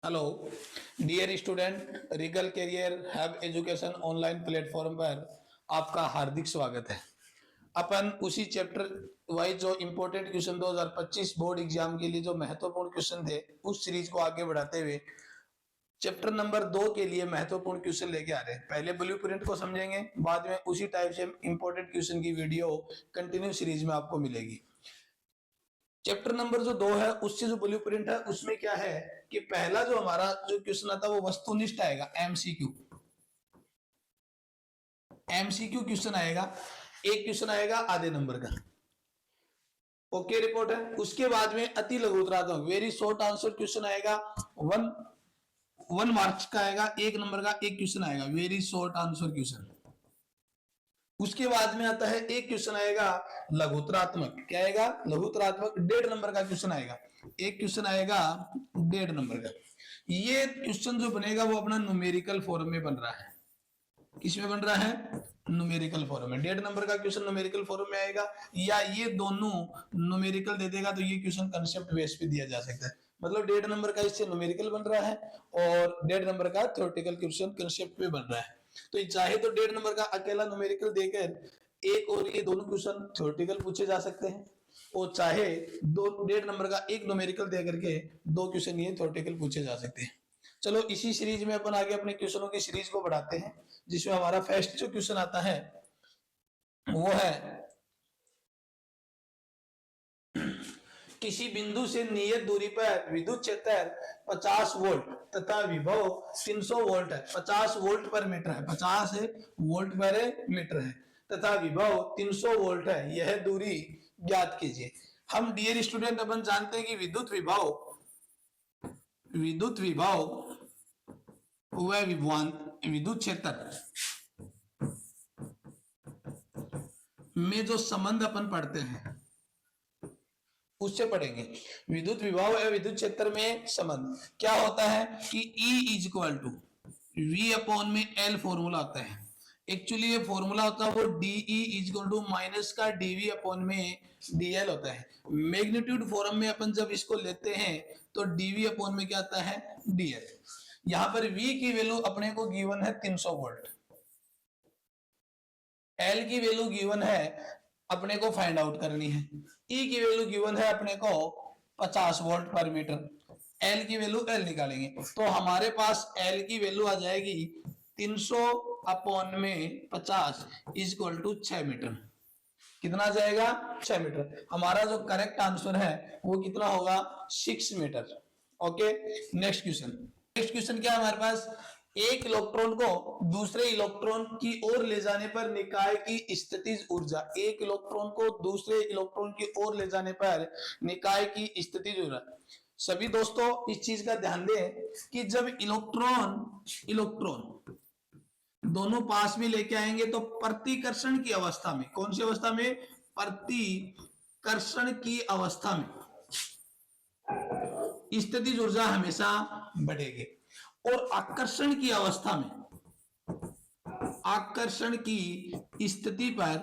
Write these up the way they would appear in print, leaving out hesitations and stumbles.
Hello dear student, Regal Career Hub education online platform पर आपका हार्दिक स्वागत है। अपन उसी चैप्टर वाइज जो इम्पोर्टेंट क्वेश्चन 2025 बोर्ड एग्जाम के लिए जो महत्वपूर्ण क्वेश्चन थे उस सीरीज को आगे बढ़ाते हुए चैप्टर नंबर 2 के लिए महत्वपूर्ण क्वेश्चन लेके आ रहे हैं। पहले ब्लूप्रिंट को समझेंगे, बाद में उसी टाइप से इंपॉर्टेंट क्वेश्चन की वीडियो कंटिन्यू सीरीज में आपको मिलेगी। चैप्टर नंबर जो 2 है उससे जो ब्लूप्रिंट है उसमें क्या है कि पहला जो हमारा जो क्वेश्चन आता है वो वस्तुनिष्ठ आएगा, एमसीक्यू। एमसीक्यू क्वेश्चन आएगा, एक क्वेश्चन आएगा आधे नंबर का। ओके रिपोर्ट है। उसके बाद में अति लघुतरात्मक वेरी शॉर्ट आंसर क्वेश्चन आएगा, वन मार्क्स का आएगा, एक नंबर का एक क्वेश्चन आएगा, वेरी शॉर्ट आंसर क्वेश्चन। उसके बाद में आता है एक क्वेश्चन आएगा लघुतरात्मक, क्या आएगा लघुतरात्मक, 1.5 नंबर का क्वेश्चन आएगा, एक क्वेश्चन आएगा 1.5 नंबर का। ये क्वेश्चन जो बनेगा वो अपना न्यूमेरिकल फॉर्म में बन रहा है। किसमें बन रहा है? न्यूमेरिकल फॉर्म में। 1.5 नंबर का क्वेश्चन न्यूमेरिकल फॉर्म में आएगा, या ये दोनों न्यूमेरिकल दे देगा तो ये क्वेश्चन कंसेप्ट बेस पे दिया जा सकता है। मतलब 1.5 नंबर का इससे न्यूमेरिकल बन रहा है और 1.5 नंबर का थ्योरेटिकल क्वेश्चन कंसेप्ट पे बन रहा है। तो चाहे तो 1.5 नंबर का अकेला न्यूमेरिकल देकर एक और ये दोनों क्वेश्चन थ्योरेटिकल पूछे जा सकते हैं, और चाहे 1.5 नंबर का एक न्यूमेरिकल दे करके दो क्वेश्चन ये थ्योरेटिकल पूछे जा सकते हैं। चलो इसी सीरीज में अपन आगे अपने क्वेश्चनों की सीरीज को बढ़ाते हैं, जिसमें हमारा फर्स्ट जो क्वेश्चन आता है वो है किसी बिंदु से नियत दूरी पर विद्युत क्षेत्र 50 वोल्ट तथा विभव 300 वोल्ट है, 50 वोल्ट पर मीटर है, 50 वोल्ट पर मीटर है तथा विभव 300 वोल्ट है, यह दूरी ज्ञात कीजिए। हम डियर स्टूडेंट अपन जानते हैं कि विद्युत विभव वह विद्युत क्षेत्र में जो संबंध अपन पढ़ते हैं उससे पढ़ेंगे। विद्युत विभव या विद्युत क्षेत्र में संबंध क्या होता है कि E is equal to V upon में L फॉर्मूला होता है। एक्चुअली ये फॉर्मूला होता है वो DE is equal to minus का DV अपॉन में DL होता है। मैग्नीट्यूड फॉर्म में अपन जब इसको लेते हैं तो DV अपॉन में क्या आता है DL। यहां पर V की वैल्यू अपने को गिवन है 300 वोल्ट, L की वैल्यू गिवन है अपने को फाइंड आउट करनी है, E की वैल्यू गिवन है अपने को 50 वोल्ट पर मीटर, L की वैल्यू L निकालेंगे तो हमारे पास L की वैल्यू आ जाएगी 300 अपॉन में 50 इज इक्वल टू 6 मीटर। कितना जाएगा? 6 मीटर। हमारा जो करेक्ट आंसर है वो कितना होगा? 6 metre. Okay, next question. Next question क्या है हमारे पास? एक इलेक्ट्रॉन को दूसरे इलेक्ट्रॉन की ओर ले जाने पर निकाय की स्थितिज ऊर्जा, एक इलेक्ट्रॉन को दूसरे इलेक्ट्रॉन की ओर ले जाने पर निकाय की स्थितिज ऊर्जा। सभी दोस्तों इस चीज का ध्यान दें कि जब इलेक्ट्रॉन दोनों पास में लेके आएंगे तो प्रतिकर्षण की अवस्था में, कौन सी अवस्था में? प्रतिकर्षण की अवस्था में स्थितिज ऊर्जा हमेशा बढ़ेगी, और आकर्षण की अवस्था में, आकर्षण की स्थिति पर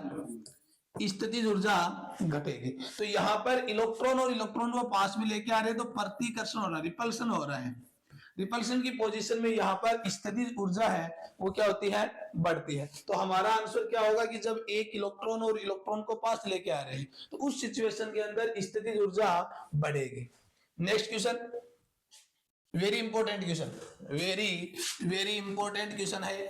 स्थितिज ऊर्जा घटेगी। तो यहां पर इलेक्ट्रॉन और इलेक्ट्रॉन को पास में लेके आ रहे हैं तो प्रतिकर्षण हो रहा है, रिपल्सन हो रहा है। रिपल्सन की पोजीशन में यहां पर स्थितिज ऊर्जा है वो क्या होती है? बढ़ती है। तो हमारा आंसर क्या होगा कि जब एक इलेक्ट्रॉन और इलेक्ट्रॉन को पास लेके आ रहे हैं तो उस सिचुएशन के अंदर स्थितिज ऊर्जा बढ़ेगी। Next question, very important question, very important question है।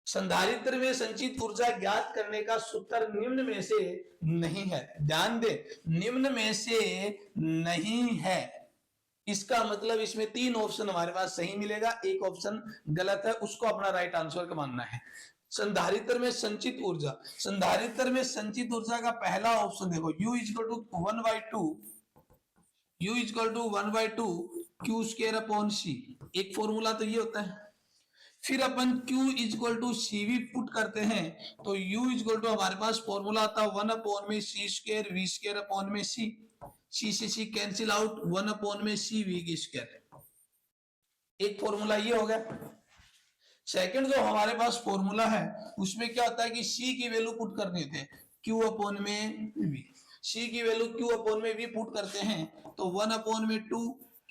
संधारित्र में संचित ऊर्जा ज्ञात करने का सूत्र निम्न में से नहीं है। ध्यान दे, निम्न में से नहीं है, इसका मतलब इसमें 3 ऑप्शन हमारे पास सही मिलेगा, एक ऑप्शन गलत है, उसको अपना राइट आंसर मानना है। संधारित्र में संचित ऊर्जा, संधारित्र में संचित ऊर्जा का पहला ऑप्शन देखो, U equal to 1/2, U equal to 1/2 Q square upon C, एक फॉर्मूला तो ये होता है। फिर अपन Q equal to C V put करते हैं तो U इक्वल टू हमारे पास फॉर्मूला आता है 1 अपॉन में सी स्क्वायर वी स्क्वायर अपॉन में सी, सी से सी कैंसिल आउट, 1 अपॉन में सी वी की स्क्वायर, एक फॉर्मूला ये हो गया। सेकंड जो हमारे पास फॉर्मूला है उसमें क्या होता है कि C की वैल्यू पुट करनी होती है Q अपॉन में V, C की वैल्यू Q अपॉन में V पुट करते हैं तो 1 अपॉन में 2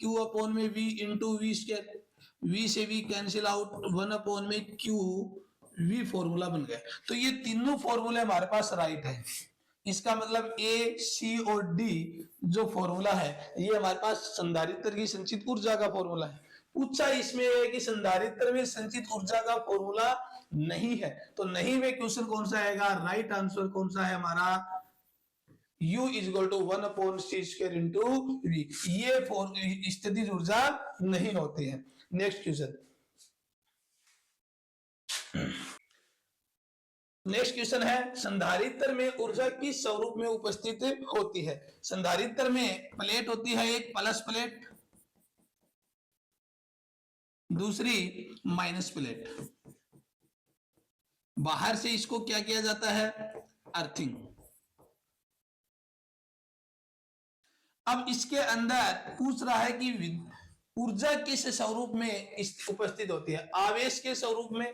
Q अपॉन में V into V square, V से V कैंसिल आउट, 1 अपॉन में Q V फॉर्मूला बन गया। तो ये तीनों फॉर्मूले हमारे पास राइट है। इसका मतलब A, C और D जो फॉर्मूला है ये हमारे पास संधारित्र की संचित ऊर्जा का फॉर्मूला है। पूछा इसमें है कि संधारित्र में संचित ऊर्जा का फॉर्मूला नहीं है, तो नहीं में क्वेश्चन कौन सा आएगा, राइट आंसर कौन सा है हमारा, U is equal to 1 upon C square into V. ये स्थितिज ऊर्जा नहीं होती है। नेक्स्ट क्वेश्चन, नेक्स्ट क्वेश्चन है संधारित्र में ऊर्जा किस स्वरूप में उपस्थित होती है। संधारित्र में प्लेट होती है, एक प्लस प्लेट, दूसरी माइनस प्लेट। बाहर से इसको क्या किया जाता है, अर्थिंग। अब इसके अंदर पूछ रहा है कि ऊर्जा किस स्वरूप में उपस्थित होती है, आवेश के स्वरूप में,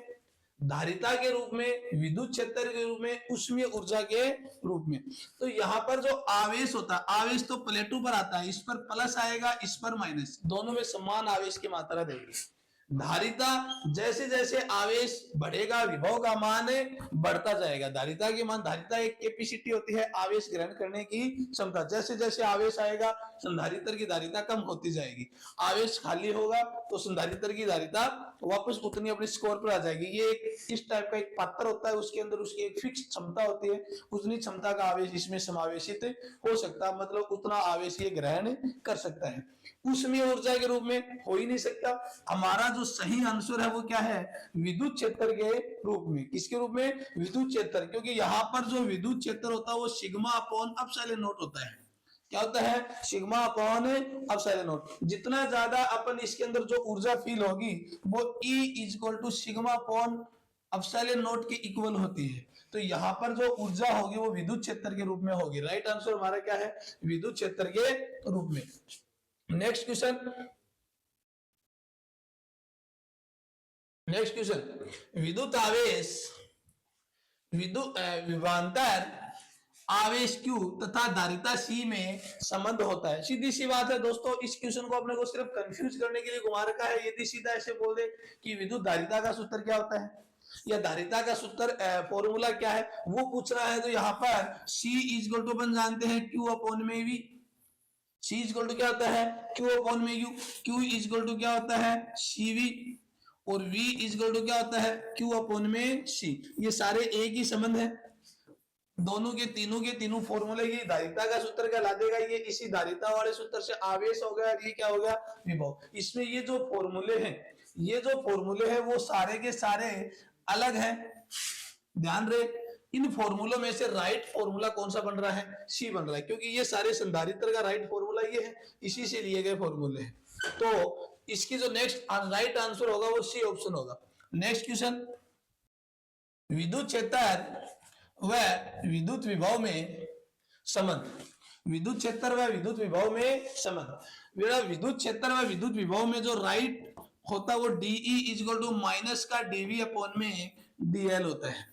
धारिता के रूप में, विद्युत क्षेत्र के रूप में, ऊष्मीय ऊर्जा के रूप में। तो यहाँ पर जो आवेश होता है, आवेश तो प्लेटों पर आता है, इस पर प्लस आएगा, इस पर माइनस, दोनों में समान आवेश की मात्रा देगी। धारिता जैसे जैसे आवेश बढ़ेगा विभव का मान बढ़ता जाएगा। धारिता की मान, धारिता एक कैपेसिटी होती है आवेश ग्रहण करने की क्षमता, जैसे जैसे आवेश आएगा संधारित्र की धारिता कम होती जाएगी। आवेश खाली होगा तो संधारित्र की धारिता वापस उतनी अपने स्कोर पर आ जाएगी। ये एक इस टाइप का एक पात्र होता है, उसके अंदर उसकी एक फिक्स क्षमता होती है, उतनी क्षमता का आवेश इसमें समावेशित हो सकता है, मतलब उतना आवेश ये ग्रहण कर सकता है। ऊष्मीय ऊर्जा के रूप में हो ही नहीं सकता। हमारा जो सही आंसर है वो क्या है, विद्युत क्षेत्र के रूप में। किसके रूप में, विद्युत क्षेत्र, क्योंकि यहाँ पर जो विद्युत क्षेत्र होता है वो सिग्मा अपॉन एप्सिलॉन नॉट होता है। क्या होता है, सिग्मा अपॉन एप्सिलॉन नॉट। जितना ज्यादा अपन इसके अंदर जो ऊर्जा फील होगी वो E is equal to sigma upon epsilon nought के इक्वल होती है। तो यहाँ पर जो ऊर्जा होगी वो विद्युत क्षेत्र के रूप में होगी। राइट आंसर हमारा क्या है, विद्युत क्षेत्र के रूप में। नेक्स्ट क्वेश्चन, नेक्स्ट क्वेश्चन, विद्युत आवेश, विद्युत विभवांतर आवेश Q तथा धारिता C में संबंध होता है। सीधी सी बात है दोस्तों, इस क्वेश्चन को अपने को सिर्फ कंफ्यूज करने के लिए घुमा रखा है। यदि सीधा ऐसे बोल दे कि विद्युत धारिता का सूत्र क्या होता है या धारिता का सूत्र फॉर्मूला क्या है वो पूछ रहा है, तो यहाँ पर C इज इक्वल टू अपन जानते हैं Q अपॉन में V। C is equal to क्या होता है, Q अपॉन में U। Q is equal to क्या होता है, CV, और V इज इक्वल टू क्या होता है, Q अपॉन में C। ये सारे एक ही संबंध है, दोनों के तीनों फॉर्मूले। ये धारिता का सूत्र कहला देगा, ये इसी धारिता वाले सूत्र से आवेश हो गया, ये क्या हो गया, विभव। इसमें ये जो फॉर्मूले हैं, ये जो फॉर्मूले हैं वो सारे के सारे अलग हैं। ध्यान रहे, इन फॉर्मूलों में से राइट फॉर्मूला कौन सा बन रहा है, सी बन रहा है, क्योंकि ये सारे संधारित्र का राइट फॉर्मूला ये है, इसी से लिए गए फॉर्मूले हैं। तो इसकी जो नेक्स्ट राइट आंसर होगा वो सी ऑप्शन होगा। नेक्स्ट क्वेश्चन, विद्युत क्षेत्र व विद्युत विभव में संबंध। विद्युत क्षेत्र व विद्युत विभव में संबंध। विद्युत क्षेत्र व विद्युत विभव में जो राइट होता है वो DE is equal to minus का डीवी अपॉन में डीएल होता है।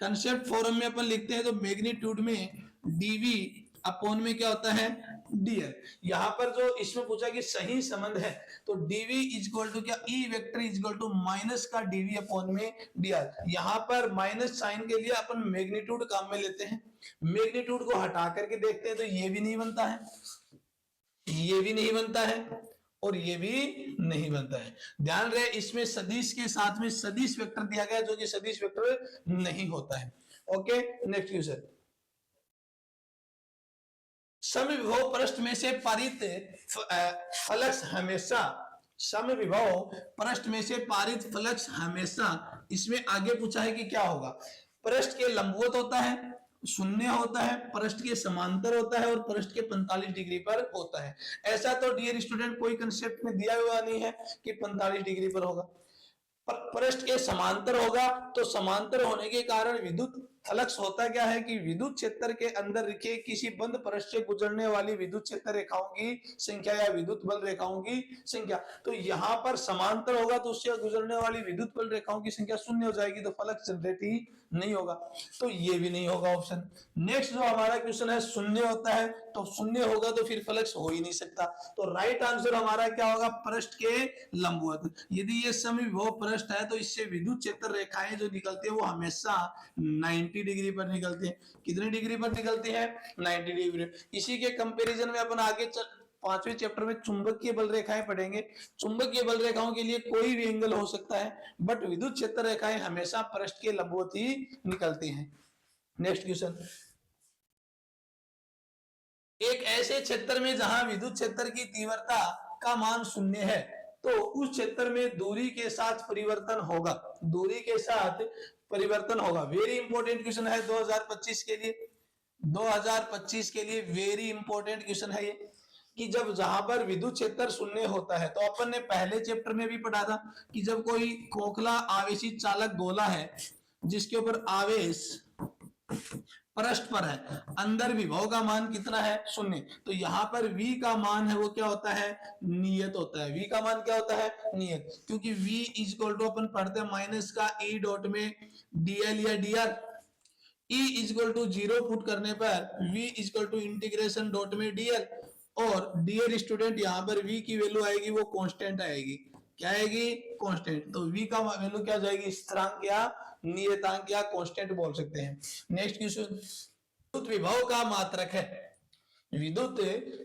कंसेप्ट फॉर्म में अपन लिखते हैं तो मैग्नीट्यूड में डीवी अपॉन में क्या होता है, डीएल। यहाँ पर जो इसमें पूछा कि सही संबंध है तो डीवी इज इक्वल टू क्या, E vector is equal to minus का डीवी अपॉन में डीएल। यहाँ पर माइनस साइन के लिए अपन मैग्नीट्यूड काम में लेते हैं, मैग्नीट्यूड को हटा करके देखते हैं तो ये भी नहीं बनता है, ये भी नहीं बनता है और ये भी नहीं बनता है। ध्यान रहे, इसमें सदिश के साथ में सदिश वेक्टर दिया गया जो कि सदिश वेक्टर नहीं होता है। ओके, नेक्स्ट क्वेश्चन, समविभव पृष्ठ में से पारित फ्लक्स हमेशा, समविभव पृष्ठ में से पारित फ्लक्स हमेशा, इसमें आगे पूछा है कि क्या होगा, पृष्ठ के लंबवत होता है, शून्य होता है, पृष्ठ के समांतर होता है और पृष्ठ के 45 डिग्री पर होता है। ऐसा तो डियर स्टूडेंट कोई कंसेप्ट में दिया हुआ नहीं है कि 45 डिग्री पर होगा। पृष्ठ के समांतर होगा तो समांतर होने के कारण विद्युत फ्लक्स होता क्या है कि विद्युत क्षेत्र के अंदर रखे किसी बंद पृष्ठ से गुजरने वाली विद्युत क्षेत्र रेखाओं की संख्या या विद्युत बल रेखाओं की संख्या। तो यहाँ पर समांतर होगा तो उससे गुजरने वाली विद्युत बल रेखाओं की संख्या शून्य हो जाएगी, तो फ्लक्स जनरेट ही नहीं होगा, तो ये भी नहीं होगा ऑप्शन। नेक्स्ट जो हमारा क्वेश्चन है, शून्य होता है तो शून्य होगा तो फिर फ्लक्स हो ही नहीं सकता, तो राइट आंसर हमारा क्या होगा, पृष्ठ के लंबवत। यदि ये समविभव पृष्ठ है तो इससे विद्युत क्षेत्र रेखाएं जो निकलती है वो हमेशा 90 डिग्री पर निकलती है। कितनी डिग्री पर निकलती है, 90 डिग्री। इसी के कंपैरिजन में अपन आगे पांचवें चैप्टर में चुंबकीय बल रेखाएं पढ़ेंगे। चुंबकीय बल रेखाओं के लिए कोई भी एंगल हो सकता है, बट विद्युत क्षेत्र रेखाएं हमेशा पृष्ठ के लंबवत ही निकलती हैं। नेक्स्ट क्वेश्चन, एक ऐसे क्षेत्र में जहां विद्युत क्षेत्र की तीव्रता का मान शून्य है तो उस क्षेत्र में दूरी के साथ परिवर्तन होगा, दूरी के साथ परिवर्तन होगा। वेरी इंपॉर्टेंट क्वेश्चन है 2025 के लिए, 2025 के लिए वेरी इंपॉर्टेंट क्वेश्चन है ये, कि जब जहां पर विद्युत क्षेत्र शून्य होता है, तो अपन ने पहले चैप्टर में भी पढ़ा था कि जब कोई खोखला आवेशित चालक गोला है जिसके ऊपर आवेश पृष्ठ पर है, अंदर विभव का मान कितना है, शून्य, तो यहाँ पर v का मान है वो क्या होता है, नियत होता है। v का मान क्या होता है, नियत, क्योंकि v इज इक्वल टू अपन पढ़ते हैं माइनस का e डॉट में dl या dr, e is equal to 0 put करने पर v is equal to integration dot में dl, और डियर स्टूडेंट यहाँ पर v की वैल्यू आएगी वो कांस्टेंट आएगी, क्या आएगी, कांस्टेंट। तो v का वैल्यू क्या जाएगी, स्थिरांक या नियतांक या कांस्टेंट बोल सकते हैं। नेक्स्ट क्वेश्चन, विद्युत विभव का मात्रक है, विद्युत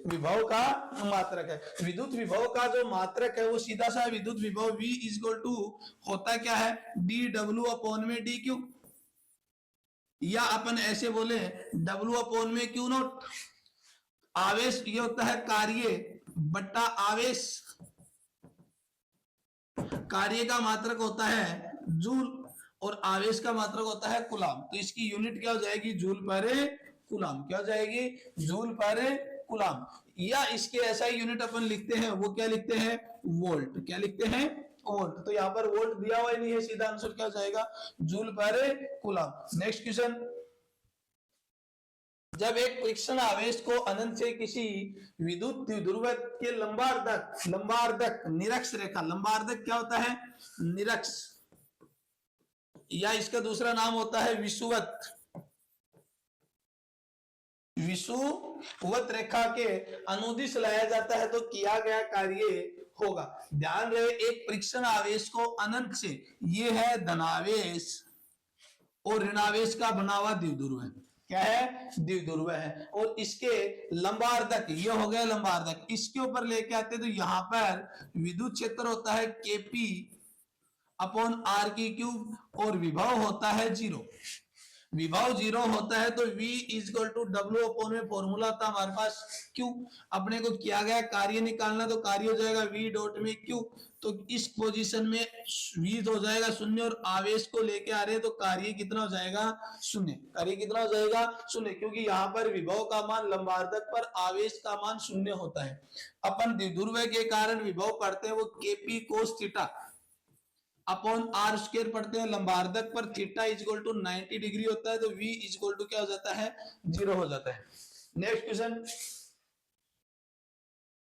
विभव का मात्रक है। विद्युत विभव का जो मात्रक है वो सीधा सा विद्युत विभव v इज इक्वल टू होता क्या है, dw अपॉन में dq, या अपन ऐसे बोले w अपॉन में q नॉट। आवेश ये होता है कार्य बट्टा आवेश, कार्य का मात्रक होता है जूल और आवेश का मात्रक होता है कूलाम, तो इसकी यूनिट क्या हो जाएगी, जूल पर कूलाम, क्या हो जाएगी, जूल पर कूलाम। या इसके ऐसा ही यूनिट अपन लिखते हैं, वो क्या लिखते हैं, वोल्ट, क्या लिखते हैं, वोल्ट। तो यहाँ पर वोल्ट दिया हुआ ही नहीं है, सीधा आंसर क्या हो जाएगा, जूल पर कूलाम। नेक्स्ट क्वेश्चन, जब एक परीक्षण आवेश को अनंत से किसी विद्युत द्विध्रुव के लंबार्धक निरक्ष रेखा, लंबार्धक क्या होता है, निरक्ष, या इसका दूसरा नाम होता है विषुवत, विषुवत रेखा के अनुदिश लाया जाता है तो किया गया कार्य होगा। ध्यान रहे, एक परीक्षण आवेश को अनंत से, ये है धनावेश और ऋणावेश का बना हुआ द्विध्रुव है, क्या है, द्विध्रुव है, और इसके लंबार्धक, ये हो गया लंबार्धक, इसके ऊपर लेके आते तो यहाँ पर विद्युत क्षेत्र होता है kp अपॉन r की क्यूब, और विभव होता है 0, विभव 0 होता है तो v is equal to w upon में फॉर्मूला था हमारे पास q, अपने को किया गया कार्य निकालना तो कार्य हो जाएगा v डॉट में q, तो इस पोजीशन में v हो जाएगा 0 और आवेश को लेके आ रहे हैं तो कार्य कितना हो जाएगा, 0, कार्य कितना हो जाएगा, 0, क्योंकि यहाँ पर विभव का मान लंबार्धक पर आवेश का मान 0 होता है। अपन द्विध्रुव के कारण विभव पढ़ते हैं वो kp cos theta upon R square पढ़ते हैं, लंबार्धक पर theta is equal to 90 degree होता है तो v इज इक्वल टू क्या हो जाता है, 0 हो जाता है। नेक्स्ट क्वेश्चन,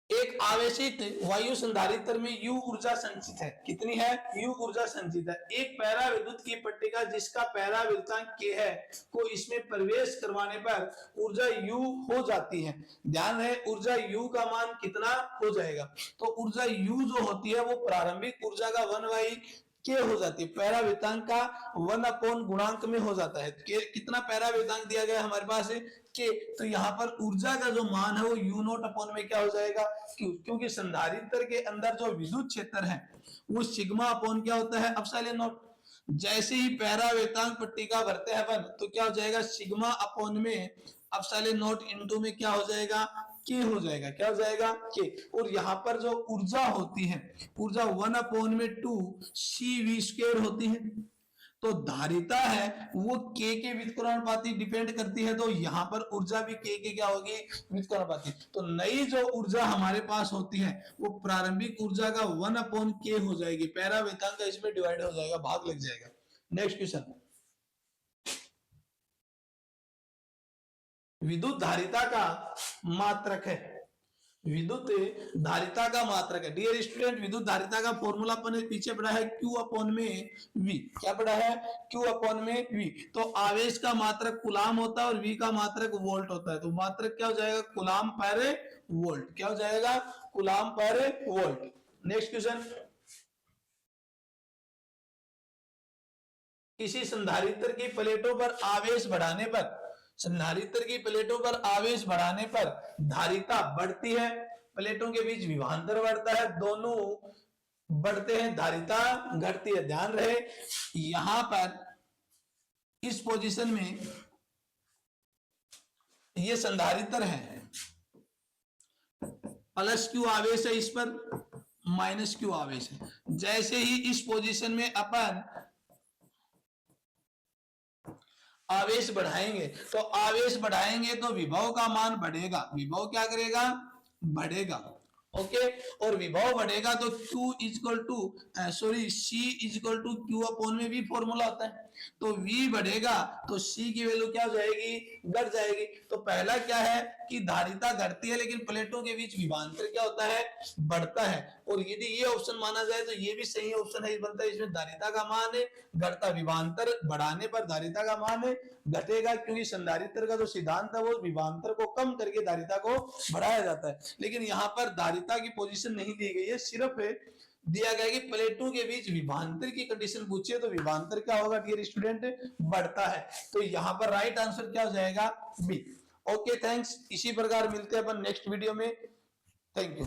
एक आवेशित वायु संधारित्र में U ऊर्जा संचित है, कितनी है, U ऊर्जा संचित है। एक पैरा विद्युत की पट्टिका जिसका पैरा विद्युतांक K है को इसमें प्रवेश करवाने पर ऊर्जा U हो जाती है। ध्यान रहे, ऊर्जा U का मान कितना हो जाएगा, तो ऊर्जा U जो होती है वो प्रारंभिक ऊर्जा का 1 के हो जाती है, पैरा विद्युतांक का 1 अपॉन गुणांक में हो जाता है। कितना पैरा विद्युतांक दिया गया हमारे पास है के, तो यहाँ पर ऊर्जा का जो मान है वो u नॉट अपॉन में क्या हो जाएगा, क्यों, क्योंकि संधारित्र के अंदर जो विद्युत क्षेत्र है वो सिग्मा अपॉन क्या होता है, एप्सिलॉन नॉट। जैसे ही पैरा विद्युतांक पट्टिका भरते हैं अपन तो क्या हो जाएगा, सिग्मा अपॉन में एप्सिलॉन नॉट इनटू में क्या हो जाएगा, के हो जाएगा, क्या हो जाएगा, के। और यहाँ पर जो ऊर्जा होती है, ऊर्जा 1 अपॉन में 2 CV स्क्वायर होती है, तो धारिता है वो के व्युत्क्रमानुपाती डिपेंड करती है, तो यहाँ पर ऊर्जा भी के क्या होगी, व्युत्क्रमानुपाती। तो नई जो ऊर्जा हमारे पास होती है वो प्रारंभिक ऊर्जा का 1 अपॉन के हो जाएगी, पैरा विद्युतांक का इसमें डिवाइड हो जाएगा, भाग लग जाएगा। नेक्स्ट क्वेश्चन, विद्युत धारिता का मात्रक है, विद्युत धारिता का मात्रक है। डियर स्टूडेंट, विद्युत धारिता का फॉर्मूला अपन पीछे पढ़ा है Q अपॉन में V। क्या पढ़ा है? Q अपॉन में V। तो आवेश का मात्रक कूलाम होता है और V का मात्रक वोल्ट होता है। तो मात्रक क्या हो जाएगा? कूलाम पर वोल्ट। क्या हो जाएगा? कूलाम पर वोल्ट। नेक्स्ट क्वेश्चन, किसी संधारित्र की प्लेटों पर आवेश बढ़ाने पर, संधारित्र की प्लेटों पर आवेश बढ़ाने पर धारिता बढ़ती है, प्लेटों के बीच विभवांतर बढ़ता है, दोनों बढ़ते हैं, धारिता घटती है। ध्यान रहे यहां पर इस पोजीशन में ये संधारित्र है, प्लस क्यू आवेश है, इस पर माइनस क्यू आवेश है। जैसे ही इस पोजीशन में अपन आवेश बढ़ाएंगे, तो आवेश बढ़ाएंगे तो विभव का मान बढ़ेगा, विभव क्या करेगा? बढ़ेगा। ओके, और विभव बढ़ेगा तो Q is equal to C is equal to Q upon में V फॉर्मूला होता है। तो V बढ़ेगा तो C की वैल्यू क्या हो जाएगी? बढ़ जाएगी। तो पहला क्या है कि धारिता घटती है लेकिन प्लेटों के बीच विभवांतर क्या होता है? बढ़ता है। और यदि ये ऑप्शन माना जाए तो ये भी सही ऑप्शन है, बनता है। इसमें धारिता का मान है घटता, विभवांतर बढ़ाने पर धारिता का मान है घटेगा, क्योंकि संधारित्र का जो सिद्धांत है वो विभवांतर को कम करके धारिता को बढ़ाया जाता है। लेकिन यहाँ पर धारिता की पोजीशन नहीं दी गई है, सिर्फ दिया गया कि प्लेटों के बीच विभवांतर की कंडीशन पूछिए तो विभवांतर क्या होगा डियर स्टूडेंट? बढ़ता है। तो यहाँ पर राइट आंसर क्या हो जाएगा? बी। Okay, thanks. इसी प्रकार मिलते हैं अपन नेक्स्ट वीडियो में। Thank you.